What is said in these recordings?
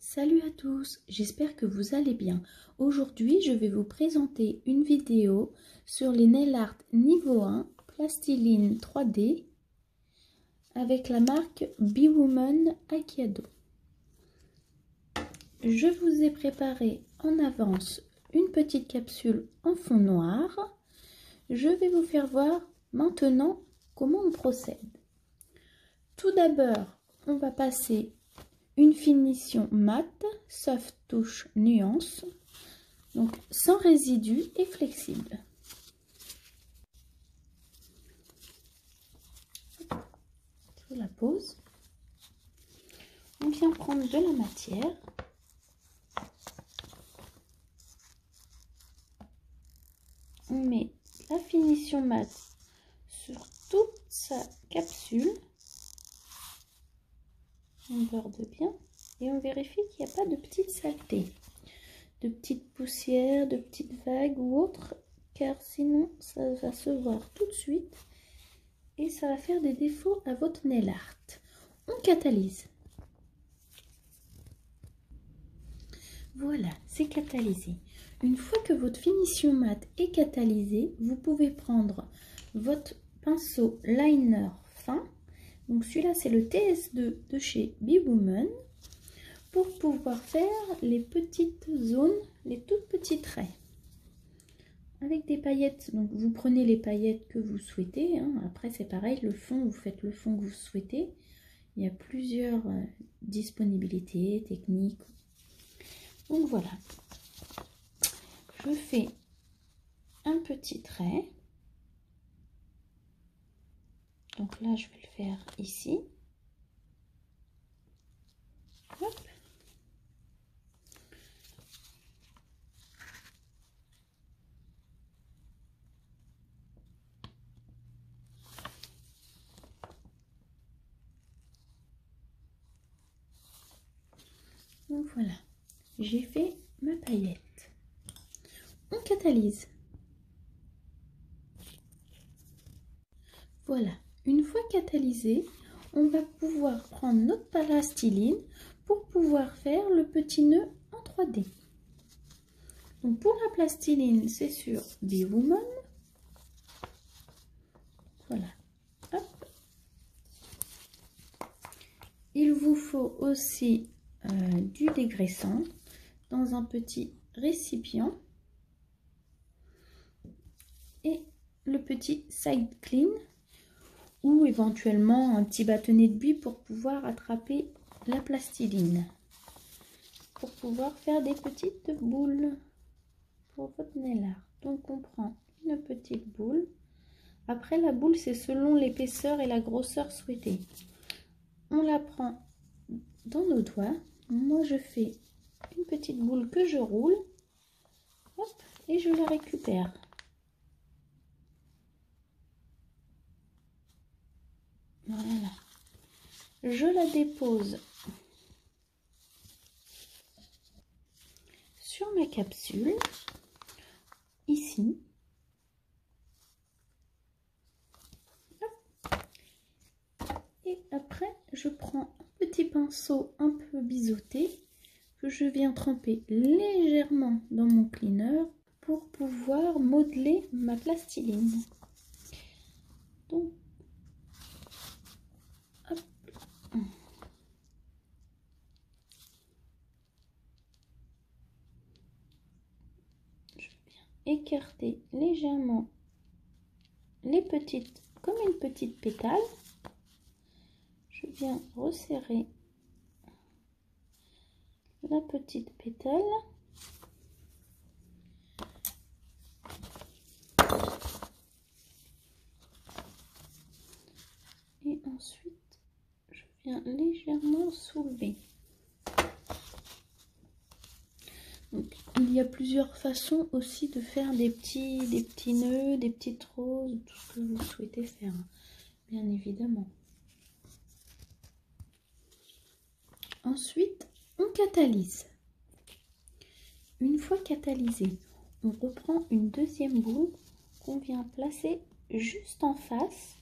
Salut à tous, j'espère que vous allez bien. Aujourd'hui, je vais vous présenter une vidéo sur les nail art niveau 1 Plastiline 3D avec la marque Bewoman Aykiado. Je vous ai préparé en avance une petite capsule en fond noir. Je vais vous faire voir maintenant comment on procède. Tout d'abord, on va passer une finition mate, soft touche nuance, donc sans résidus et flexible. Je la pose. On vient prendre de la matière. On met la finition mate sur toute sa capsule. On borde bien et on vérifie qu'il n'y a pas de petites saletés, de petites poussières, de petites vagues ou autres, car sinon ça va se voir tout de suite et ça va faire des défauts à votre nail art. On catalyse. Voilà, c'est catalysé. Une fois que votre finition mate est catalysée, vous pouvez prendre votre pinceau liner fin. Donc celui-là, c'est le TS2 de chez Bewoman pour pouvoir faire les petites zones, les toutes petits traits. Avec des paillettes, donc vous prenez les paillettes que vous souhaitez. Après, c'est pareil, le fond, vous faites le fond que vous souhaitez. Il y a plusieurs disponibilités techniques. Donc voilà. Je fais un petit trait. Donc là, je vais le faire ici. Hop. Donc voilà, j'ai fait ma paillette. On catalyse. Voilà. Une fois catalysé, on va pouvoir prendre notre plastiline pour pouvoir faire le petit nœud en 3D. Donc pour la plastiline, c'est sur Bewoman. Voilà. Hop. Il vous faut aussi du dégraissant dans un petit récipient et le petit side clean, ou éventuellement un petit bâtonnet de buis pour pouvoir attraper la plastiline, pour pouvoir faire des petites boules pour votre nail art. Donc on prend une petite boule. Après, la boule, c'est selon l'épaisseur et la grosseur souhaitée. On la prend dans nos doigts. Moi, je fais une petite boule que je roule. Hop, et je la récupère. Voilà. Je la dépose sur ma capsule, ici. Et après, je prends un petit pinceau un peu biseauté que je viens tremper légèrement dans mon cleaner pour pouvoir modeler ma plastiline. Donc, hop. Je viens écarter légèrement les petites, comme une petite pétale. Je viens resserrer la petite pétale. Et ensuite, je viens légèrement soulever. Donc, il y a plusieurs façons aussi de faire des petits nœuds, des petites roses, tout ce que vous souhaitez faire, bien évidemment. Ensuite, on catalyse. Une fois catalysé, on reprend une deuxième boule qu'on vient placer juste en face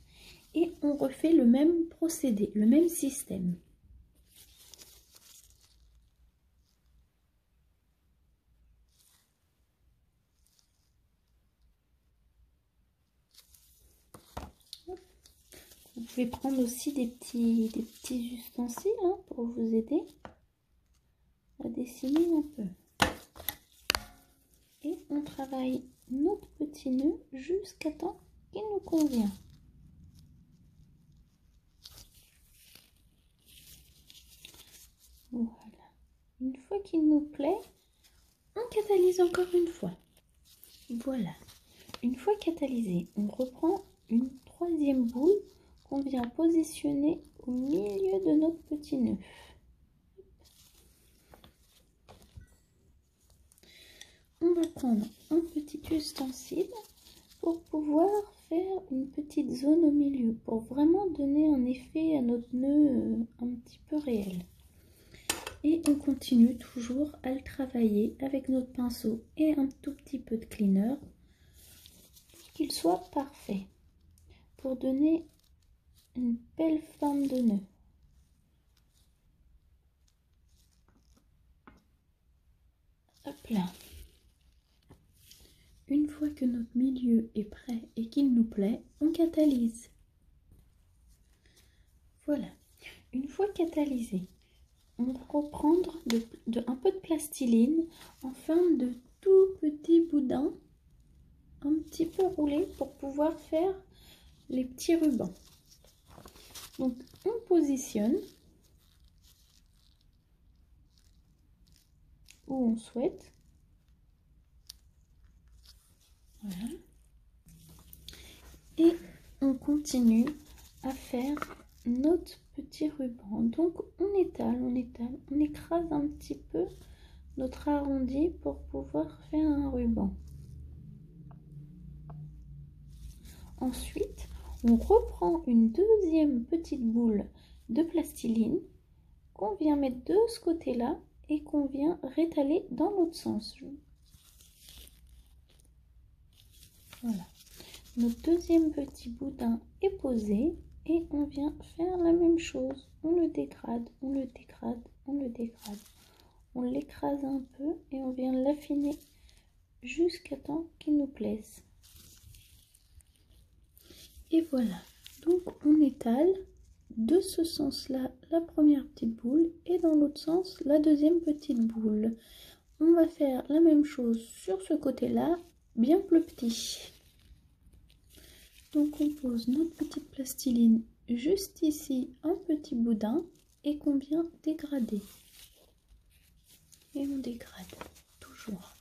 et on refait le même procédé, le même système. Vous pouvez prendre aussi des petits ustensiles hein, pour vous aider à dessiner un peu. Et on travaille notre petit nœud jusqu'à temps qu'il nous convient. Voilà. Une fois qu'il nous plaît, on catalyse encore une fois. Voilà. Une fois catalysé, on reprend une troisième boule qu'on vient positionner au milieu de notre petit nœud. On va prendre un petit ustensile pour pouvoir faire une petite zone au milieu, pour vraiment donner un effet à notre nœud un petit peu réel. Et on continue toujours à le travailler avec notre pinceau et un tout petit peu de cleaner pour qu'il soit parfait, pour donner une belle forme de nœud. Hop là. Une fois que notre milieu est prêt et qu'il nous plaît, on catalyse. Voilà. Une fois catalysé, on va reprendre un peu de plastiline en forme de tout petit boudin, un petit peu roulé pour pouvoir faire les petits rubans. Donc on positionne où on souhaite. Voilà. Et on continue à faire notre petit ruban. Donc on étale, on écrase un petit peu notre arrondi pour pouvoir faire un ruban. Ensuite, on reprend une deuxième petite boule de plastiline qu'on vient mettre de ce côté-là et qu'on vient rétaler dans l'autre sens. Voilà. Notre deuxième petit boudin est posé et on vient faire la même chose. On le dégrade, on le dégrade, on le dégrade. On l'écrase un peu et on vient l'affiner jusqu'à temps qu'il nous plaise. Et voilà. Donc on étale de ce sens-là la première petite boule et dans l'autre sens la deuxième petite boule. On va faire la même chose sur ce côté-là, bien plus petit. Donc on pose notre petite plastiline juste ici, un petit boudin et qu'on vient dégrader. Et on dégrade toujours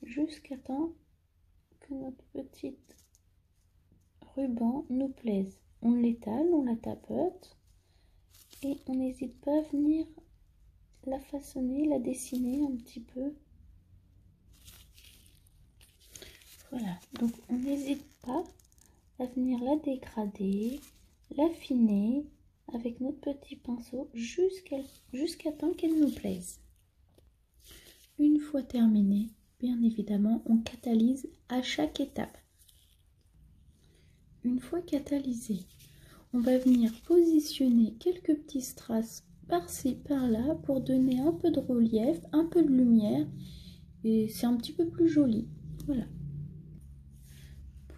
jusqu'à temps que notre petite ruban nous plaise. On l'étale, on la tapote et on n'hésite pas à venir la façonner, la dessiner un petit peu. Voilà, donc on n'hésite pas à venir la dégrader, l'affiner avec notre petit pinceau jusqu'à temps qu'elle nous plaise. Une fois terminé, bien évidemment, on catalyse à chaque étape. Une fois catalysé, on va venir positionner quelques petits strass par-ci, par-là pour donner un peu de relief, un peu de lumière et c'est un petit peu plus joli. Voilà.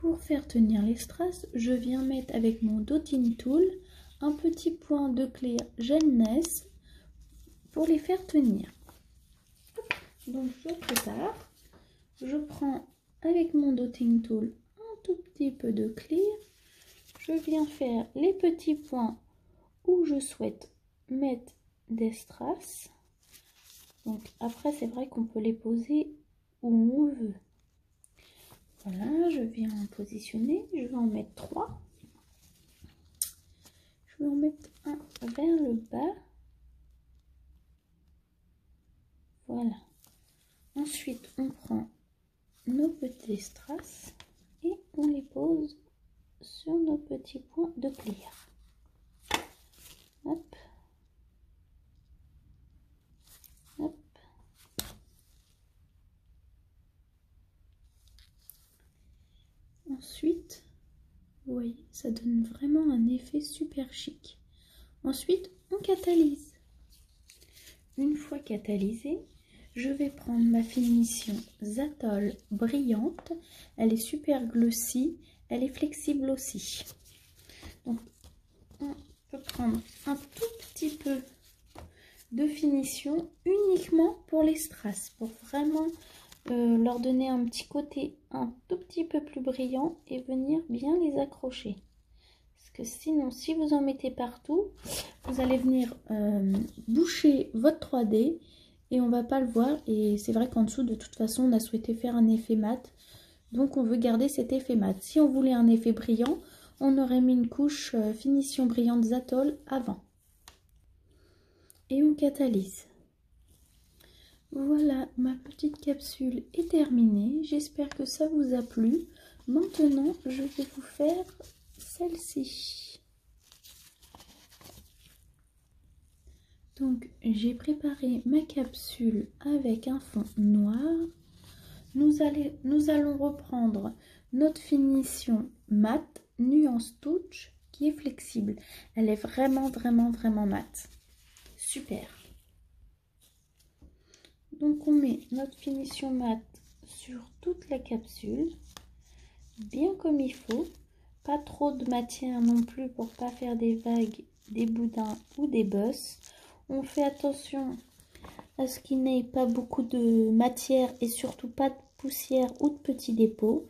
Pour faire tenir les strass, je viens mettre avec mon dotting tool un petit point de clear jeunesse pour les faire tenir. Donc je prépare, je prends avec mon dotting tool un tout petit peu de clear, je viens faire les petits points où je souhaite mettre des strass. Donc après c'est vrai qu'on peut les poser où on veut. Voilà, je viens en positionner, je vais en mettre 3. Je vais en mettre un vers le bas. Voilà. Ensuite, on prend nos petits strass et on les pose sur nos petits points de clear. Hop. Hop. Ensuite, vous voyez, ça donne vraiment un effet super chic. Ensuite, on catalyse. Une fois catalysé, je vais prendre ma finition Zatol brillante. Elle est super glossy, elle est flexible aussi. Donc, on peut prendre un tout petit peu de finition uniquement pour les strass, pour vraiment leur donner un petit côté un tout petit peu plus brillant et venir bien les accrocher. Parce que sinon, si vous en mettez partout, vous allez venir boucher votre 3D et on va pas le voir. Et c'est vrai qu'en dessous, de toute façon, on a souhaité faire un effet mat. Donc, on veut garder cet effet mat. Si on voulait un effet brillant, on aurait mis une couche finition brillante Zatol avant. Et on catalyse. Voilà, ma petite capsule est terminée. J'espère que ça vous a plu. Maintenant, je vais vous faire celle-ci. Donc, j'ai préparé ma capsule avec un fond noir. Nous allons reprendre notre finition mat, nuance touch, qui est flexible. Elle est vraiment mat. Super. Donc, on met notre finition mat sur toute la capsule, bien comme il faut. Pas trop de matière non plus pour pas faire des vagues, des boudins ou des bosses. On fait attention à ce qu'il n'ait pas beaucoup de matière et surtout pas de poussière ou de petits dépôts.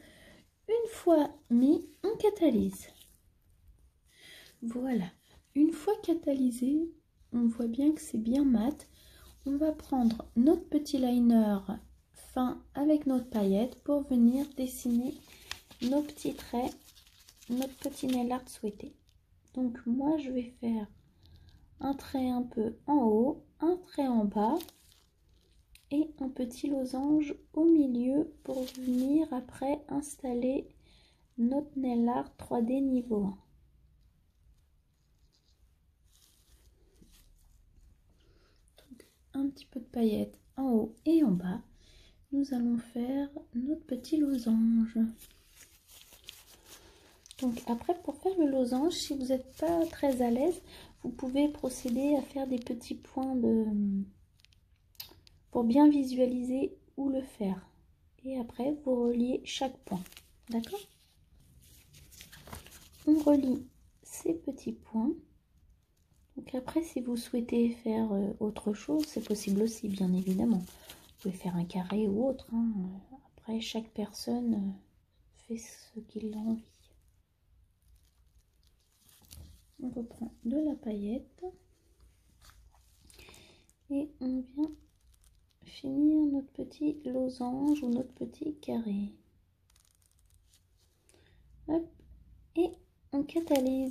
Une fois mis, on catalyse. Voilà, une fois catalysé, on voit bien que c'est bien mat. On va prendre notre petit liner fin avec notre paillette pour venir dessiner nos petits traits, notre petit nail art souhaité. Donc moi je vais faire un trait un peu en haut, un trait en bas et un petit losange au milieu pour venir après installer notre nail art 3D niveau 1. Donc, un petit peu de paillettes en haut et en bas. Nous allons faire notre petit losange. Donc après, pour faire le losange, si vous n'êtes pas très à l'aise, vous pouvez procéder à faire des petits points pour bien visualiser où le faire. Et après, vous reliez chaque point. D'accord? On relie ces petits points. Donc après, si vous souhaitez faire autre chose, c'est possible aussi, bien évidemment. Vous pouvez faire un carré ou autre. Hein. Après, chaque personne fait ce qu'il a envie. On reprend de la paillette et on vient finir notre petit losange ou notre petit carré. Hop, et on catalyse.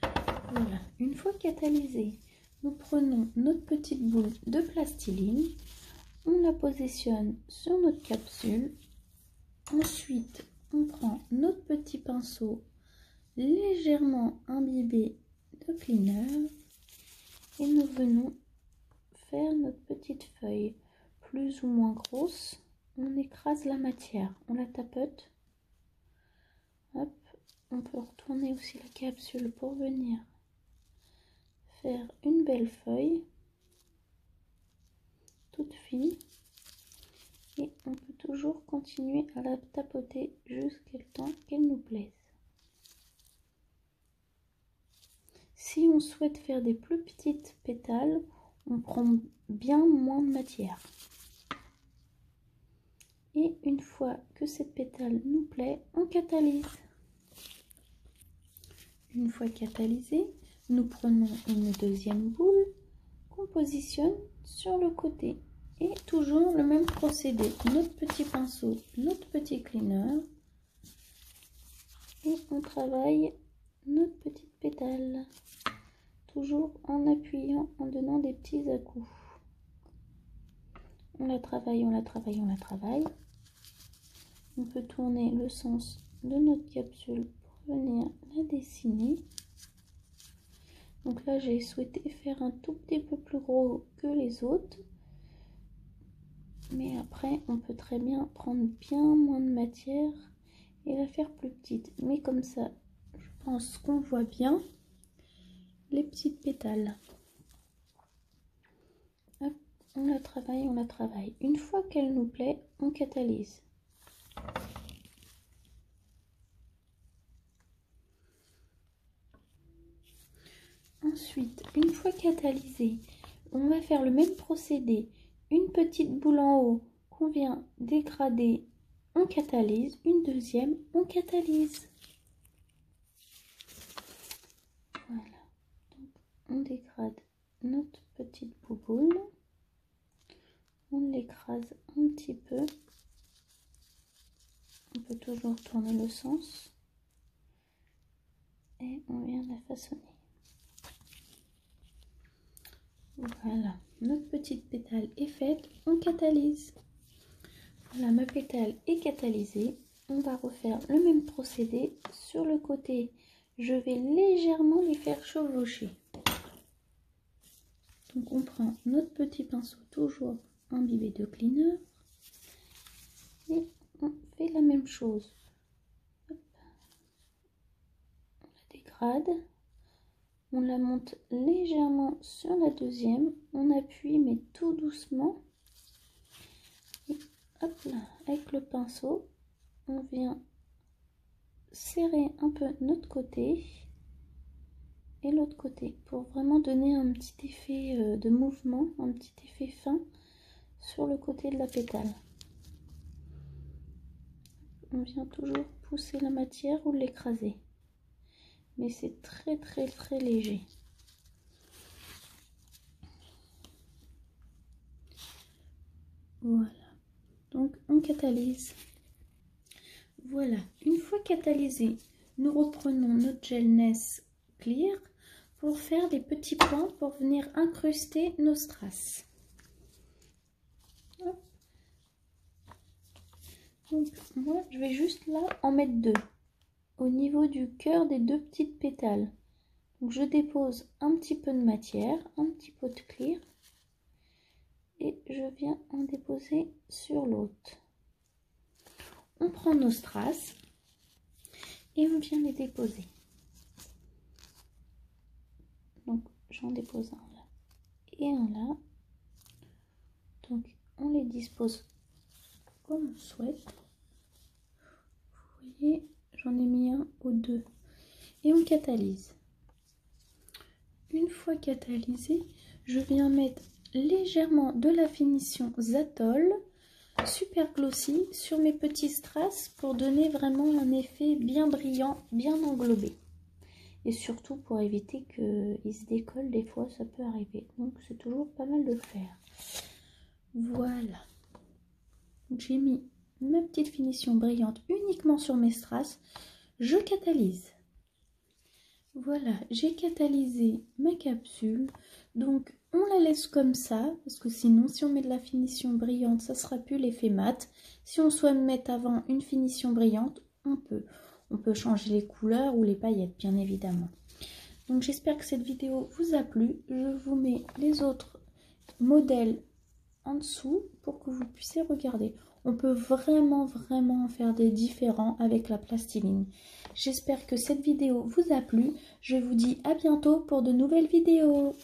Voilà, une fois catalysé, nous prenons notre petite boule de plastiline, on la positionne sur notre capsule. Ensuite, on prend notre petit pinceau légèrement imbibé de cleaner et nous venons faire notre petite feuille plus ou moins grosse. On écrase la matière, on la tapote. Hop, on peut retourner aussi la capsule pour venir faire une belle feuille toute fine. Et on peut toujours continuer à la tapoter jusqu'à temps qu'elle nous plaise. Si on souhaite faire des plus petites pétales, on prend bien moins de matière. Et une fois que cette pétale nous plaît, on catalyse. Une fois catalysée, nous prenons une deuxième boule qu'on positionne sur le côté. Et toujours le même procédé, notre petit pinceau, notre petit cleaner. Et on travaille notre petite pétale. Toujours en appuyant, en donnant des petits à-coups. On la travaille, on la travaille, on la travaille. On peut tourner le sens de notre capsule pour venir la dessiner. Donc là, j'ai souhaité faire un tout petit peu plus gros que les autres. Mais après, on peut très bien prendre bien moins de matière et la faire plus petite. Mais comme ça, je pense qu'on voit bien les petites pétales. Hop, on la travaille, on la travaille. Une fois qu'elle nous plaît, on catalyse. Ensuite, une fois catalysé, on va faire le même procédé. Une petite boule en haut qu'on vient dégrader, on catalyse. Une deuxième, on catalyse. Voilà. Donc, on dégrade notre petite bouboule. On l'écrase un petit peu. On peut toujours tourner le sens. Et on vient la façonner. Voilà, notre petite pétale est faite, on catalyse. Voilà, ma pétale est catalysée. On va refaire le même procédé sur le côté. Je vais légèrement les faire chevaucher. Donc on prend notre petit pinceau toujours imbibé de cleaner et on fait la même chose. Hop. On la dégrade. On la monte légèrement sur la deuxième, on appuie mais tout doucement. Et hop là, avec le pinceau, on vient serrer un peu notre côté et l'autre côté pour vraiment donner un petit effet de mouvement, un petit effet fin sur le côté de la pétale. On vient toujours pousser la matière ou l'écraser. Mais c'est très léger. Voilà, donc on catalyse. Voilà, une fois catalysé, nous reprenons notre gel Ness Clear pour faire des petits points pour venir incruster nos strass. Hop. Donc moi je vais juste là en mettre deux. Au niveau du cœur des deux petites pétales. Donc je dépose un petit peu de matière, un petit peu de clear et je viens en déposer sur l'autre. On prend nos strass et on vient les déposer. Donc j'en dépose un là et un là. Donc on les dispose comme on souhaite. Vous voyez, j'en ai mis un ou deux et on catalyse. Une fois catalysé, je viens mettre légèrement de la finition Zatol super glossy sur mes petits strass pour donner vraiment un effet bien brillant, bien englobé. Et surtout pour éviter qu'ils se décollent, des fois ça peut arriver. Donc c'est toujours pas mal de le faire. Voilà. J'ai mis ma petite finition brillante uniquement sur mes strass. Je catalyse. Voilà, j'ai catalysé ma capsule. Donc on la laisse comme ça, parce que sinon si on met de la finition brillante, ça sera plus l'effet mat. Si on souhaite mettre avant une finition brillante, on peut. On peut changer les couleurs ou les paillettes, bien évidemment. Donc j'espère que cette vidéo vous a plu. Je vous mets les autres modèles en dessous pour que vous puissiez regarder. On peut vraiment en faire des différents avec la plastiline. J'espère que cette vidéo vous a plu. Je vous dis à bientôt pour de nouvelles vidéos.